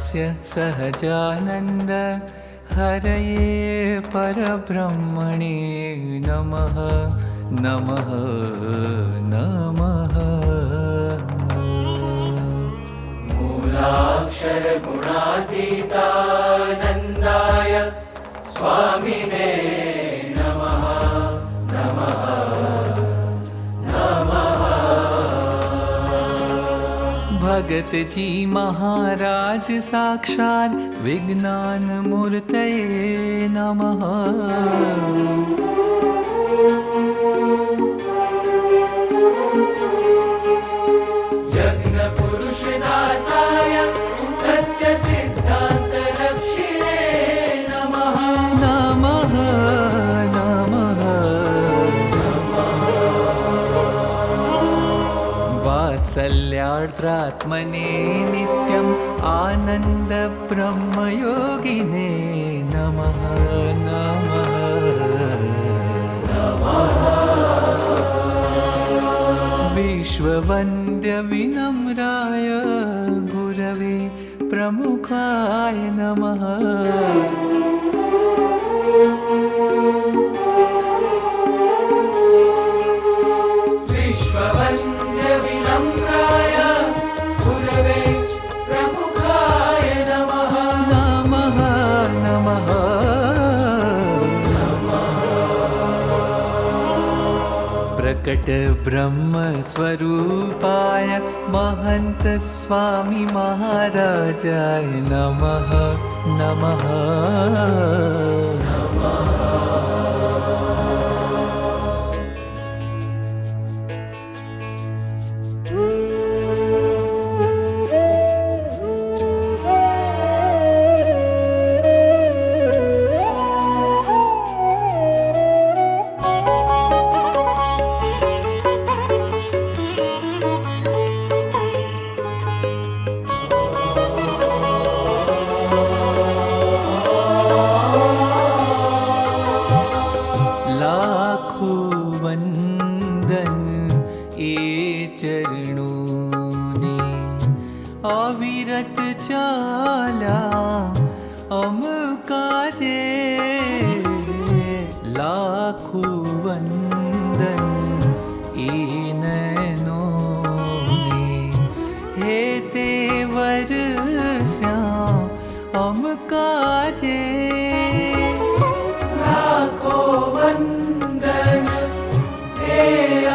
व्यास्य सहजानन्द हरये परब्रह्मणे नमः नमः नमः। मूलाक्षर गुणातीतानन्दाय स्वामिने नमः नमः नमः। भगत जी महाराज साक्षात् विज्ञान मूर्तये नमः। यज्ञ पुरुषदासाय सत्य सिद्धांत रक्षिणे नमः नमः नमः वात्सल्यार्द्रात्मने नित्यम् आनन्द ब्रह्मयोगिने नमः नमः विश्ववन्द्य विनम्राय गुरवे प्रमुखाय नमः। विश्ववन्द्य विनम्राय गुरवे प्रमुखाय नमः नमः नमः प्रकट ब्रह्म स्वरूपाय महंत स्वामी महाराजाय नमः नमः अविरत चाला अम काजे लाखों वंदन ईनैनो ने हे तेवर श्याम अम काजे लाखों वंदन हे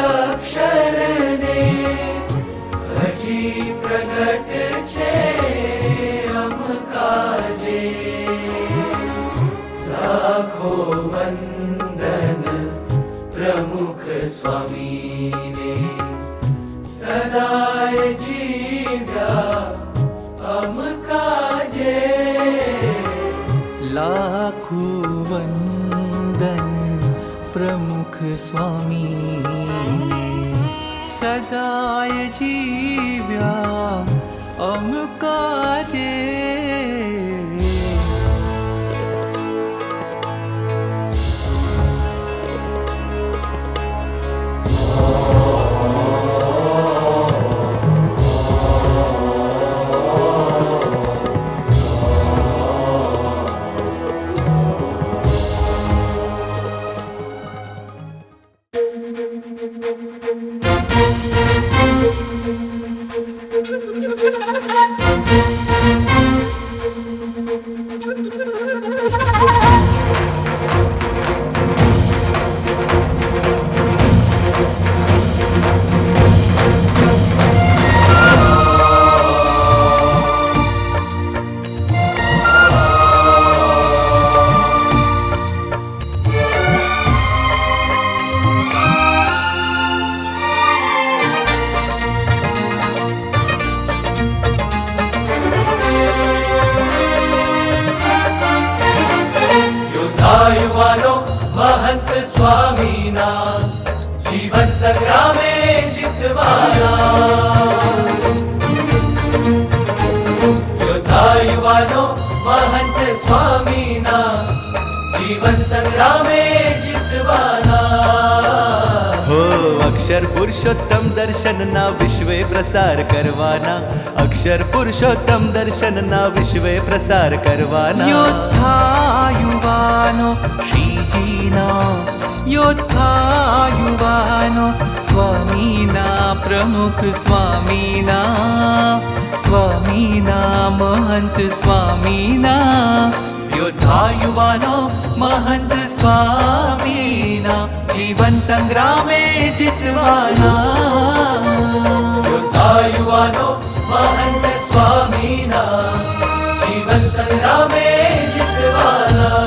अक्षर ने हजी प्रगट छे अम काजे। लाखों वंदन प्रमुख स्वामी ने सदाय जीव्या अम काजे। लाखों वंदन प्रमुख स्वामी ने सदाय जीव्या अम काजे। युवानो महंत स्वामीना जीवन संग्रामे जितवाना। योद्धा युवानो महंत स्वामीना जीवन संग्रामे जितवाना। हो अक्षर અક્ષર પુરુષોત્તમ દર્શનના વિશ્વે પ્રસાર કરવાના, અક્ષર પુરુષોત્તમ દર્શનના વિશ્વે પ્રસાર કરવાના. યોદ્ધા યુવાનો શ્રીજીના, યોદ્ધા યુવાનો સ્વામીના પ્રમુખ સ્વામીના, સ્વામીના મહંત સ્વામીના. યોદ્ધા યુવાનો મહંત સ્વામીના જીવન સંગ્રામે જીતવાના. યોદ્ધા યુવાનો મહંત સ્વામીના જીવન સંગ્રામે જીતવાના.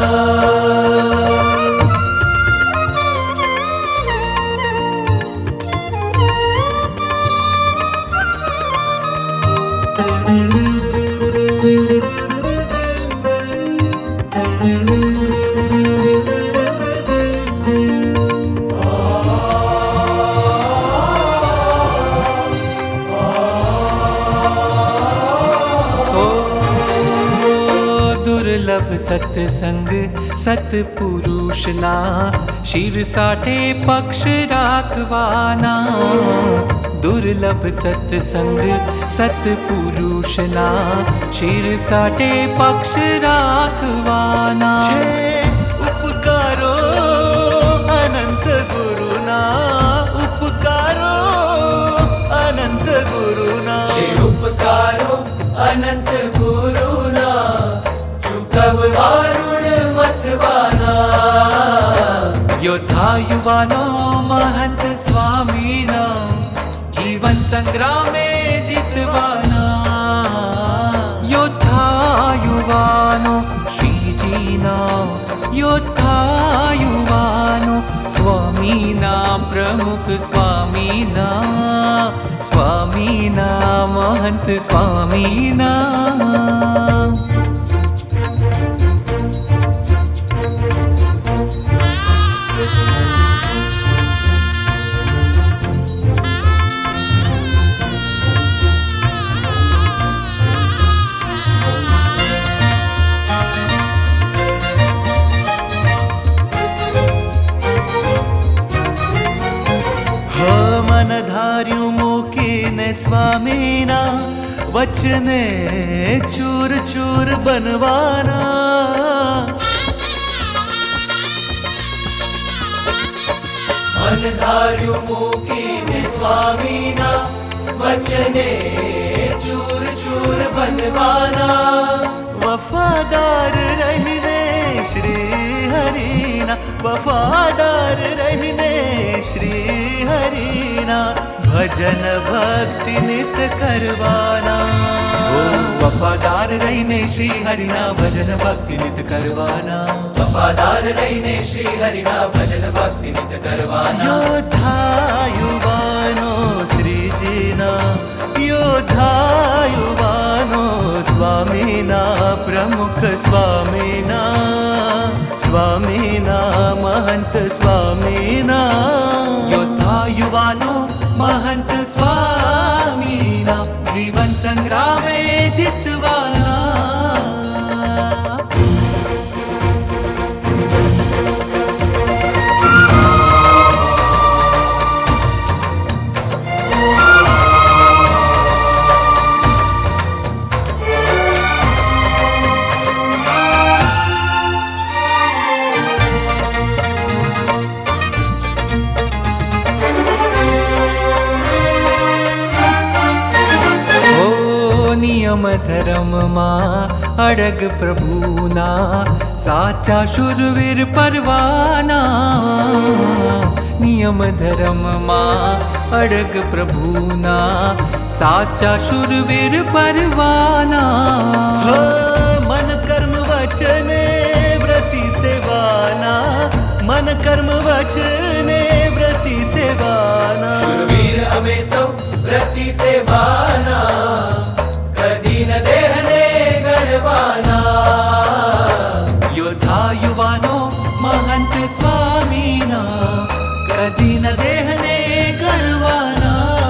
દુર્લભ સત્સંગ સત્પુરુષના શિર સાઠે પક્ષ રાખવાના. દુર્લભ સત્સંગ સત્પુરુષના શિર સાઠે પક્ષ રાખવાના. ઉપકારો અનંત ગુરુના, ઉપકારો અનંત ગુરુના. છે ઉપકારો અનંત ગુરુના ચૂકવવા ઋણ મથવાના. યોદ્ધા યુવાનો મહંત સ્વામીના જીવન સંગ્રામે જીતવાના. યોદ્ધા યુવાનો શ્રીજીના, યોદ્ધા યુવાનો સ્વામીના પ્રમુખ સ્વામીના, સ્વામીના મહંત સ્વામીના. મન ધાર્યું મૂકીને સ્વામીના વચને ચૂર ચૂર બનવાના. મન ધાર્યું મૂકીને સ્વામીના વચને ચૂર ચૂર બનવાના. વફાદાર રહીને શ્રી હરિના, વફાદાર રહીને શ્રી હરિના ભજન ભક્તિ નિત કરવાના. વફાદાર રહીને શ્રી હરિના ભજન ભક્તિ નિત કરવાના. વફાદાર રહીને શ્રી હરિના ભજન ભક્તિ નિત કરવાના. યોદ્ધા યુવાનો શ્રીજીના, યોદ્ધા યુવાનો સ્વામીના પ્રમુખ સ્વામીના, સ્વામીના મહંત સ્વામીના. યોદ્ધા યુવાનો મહંત સ્વામીના જીવન સંગ્રામે જીતવાના. નિયમ ધર્મમાં અડગ પ્રભુના સાચા શુરવીર પરવાના. નિયમ ધર્મમાં અડગ પ્રભુના સાચા શુરવીર પરવાના. મન કર્મ વચને વ્રતિ સેવાના, મન કર્મ વચને વ્રતિ સેવાના. શુરવીર અમે સૌ વ્રતિ સેવાના, કદી ન દેહને ગણવાના. યોદ્ધા યુવાનો મહંત સ્વામીના કદી ન દેહને ગણવાના.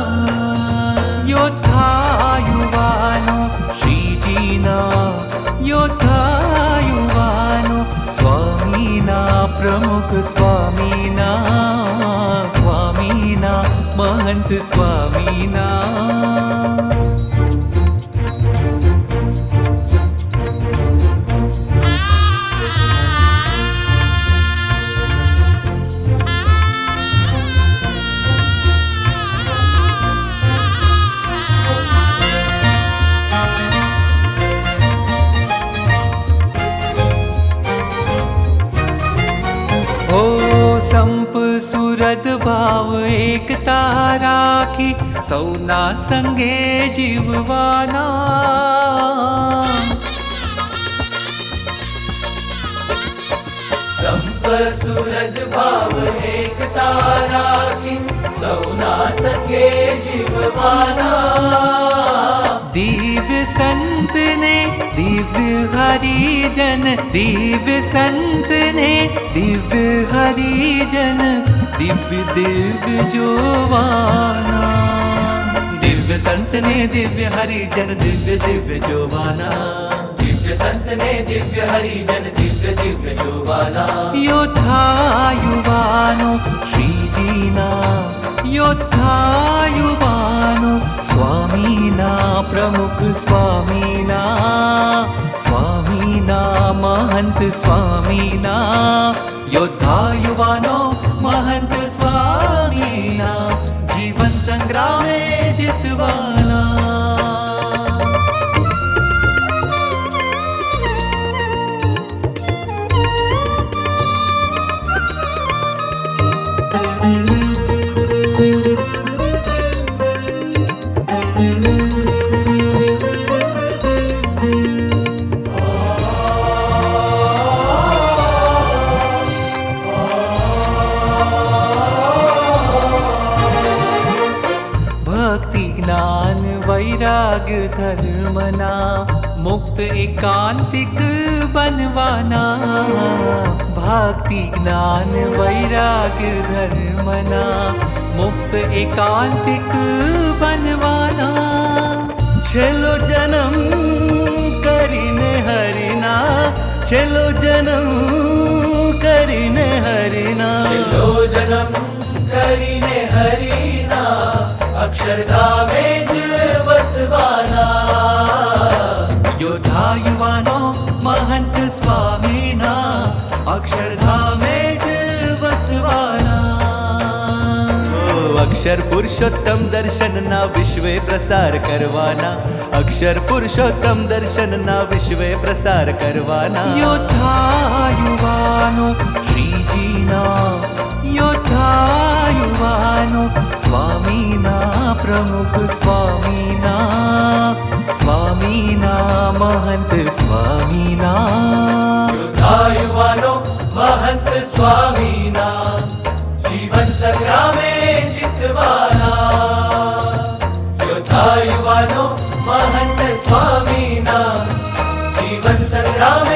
યોદ્ધા યુવાનો શ્રીજીના, યોદ્ધા યુવાનો સ્વામીના પ્રમુખ સ્વામીના, સ્વામીના महंत स्वामीना ओ संप सुरद भाव एकता राखी सौना संगे जीववाना संप सुरद भाव एकता राखी सौना संगे जीववाना दिव्य संत ने दिव्य हरिजन दिव्य संत ने दिव्य हरिजन दिव्य दिव्य जोवाना दिव्य संत ने दिव्य हरिजन दिव्य दिव्य जोवाना दिव्य संत ने दिव्य हरिजन दिव्य दिव्य जोवाना योद्धा युवानो श्रीजीना योद्धा युवानो स्वामीना प्रमुख स्वामीना स्वामीना महंत स्वामीना योद्धा युवानो महंत स्वामीना जीवन संग्राम में जितवाना भक्ति ज्ञान वैराग धर्मना मुक्त एकांतिक बनवाना भक्ति ज्ञान वैराग धर्मना मुक्त एकांतिक बनवाना छेलो जन्म करीने हरिना छेलो जन्म करीने हरिना छेल्लो जन्म करीने हरिना अक्षरधामे ज वसवाना योद्धा युवानो महंत स्वामीना अक्षरधामे ज वसवाना अक्षर पुरुषोत्तम दर्शन ना विश्वे प्रसार करवाना अक्षर पुरुषोत्तम दर्शन ना विश्वे प्रसार करवाना योद्धा युवानो श्रीजीना योद्धा युवानो स्वामीना प्रमुख स्वामीना स्वामीना महंत स्वामीना योद्धा युवानो महंत स्वामीना जीवन संग्रामे जितवाना योद्धा युवानो महंत स्वामीना जीवन संग्रामे